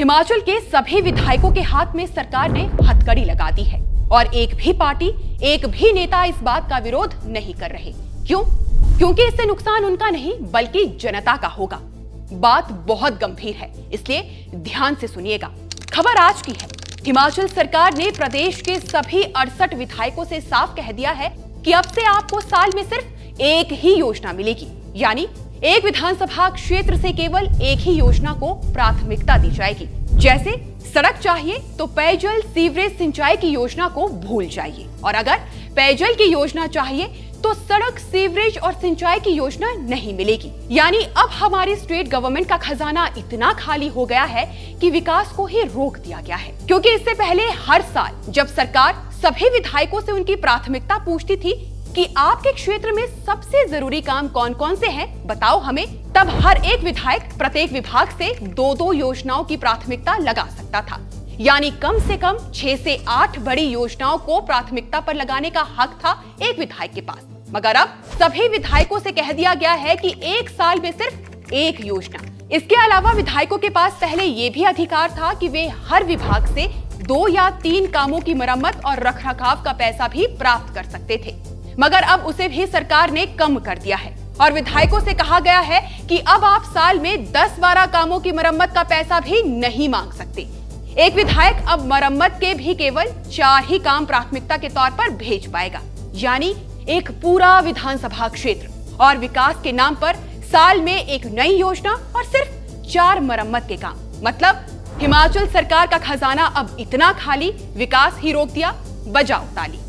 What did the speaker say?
हिमाचल के सभी विधायकों के हाथ में सरकार ने हथकड़ी लगा दी है और एक भी पार्टी, एक भी नेता इस बात का विरोध नहीं कर रहे। क्यों? क्योंकि इससे नुकसान उनका नहीं बल्कि जनता का होगा। बात बहुत गंभीर है, इसलिए ध्यान से सुनिएगा। खबर आज की है। हिमाचल सरकार ने प्रदेश के सभी 68 विधायकों से साफ कह दिया है कि अब से आपको साल में सिर्फ एक ही योजना मिलेगी, यानी एक विधानसभा क्षेत्र से केवल एक ही योजना को प्राथमिकता दी जाएगी। जैसे सड़क चाहिए तो पेयजल, सीवरेज, सिंचाई की योजना को भूल जाइए, और अगर पेयजल की योजना चाहिए तो सड़क, सीवरेज और सिंचाई की योजना नहीं मिलेगी। यानी अब हमारी स्टेट गवर्नमेंट का खजाना इतना खाली हो गया है कि विकास को ही रोक दिया गया है। क्योंकि इससे पहले हर साल जब सरकार सभी विधायकों से उनकी प्राथमिकता पूछती थी कि आपके क्षेत्र में सबसे जरूरी काम कौन कौन से हैं, बताओ हमें, तब हर एक विधायक प्रत्येक विभाग से 2-2 योजनाओं की प्राथमिकता लगा सकता था। यानी कम से कम 6 से 8 बड़ी योजनाओं को प्राथमिकता पर लगाने का हक था एक विधायक के पास। मगर अब सभी विधायकों से कह दिया गया है कि एक साल में सिर्फ एक योजना। इसके अलावा विधायकों के पास पहले ये भी अधिकार था कि वे हर विभाग से 2 या 3 कामों की मरम्मत और रखरखाव का पैसा भी प्राप्त कर सकते थे। मगर अब उसे भी सरकार ने कम कर दिया है और विधायकों से कहा गया है कि अब आप साल में 10-12 कामों की मरम्मत का पैसा भी नहीं मांग सकते। एक विधायक अब मरम्मत के भी केवल 4 ही काम प्राथमिकता के तौर पर भेज पाएगा, यानी एक पूरा विधानसभा क्षेत्र और विकास के नाम पर साल में एक नई योजना और सिर्फ 4 मरम्मत के काम। मतलब हिमाचल सरकार का खजाना अब इतना खाली, विकास ही रोक दिया। बजाओ ताली।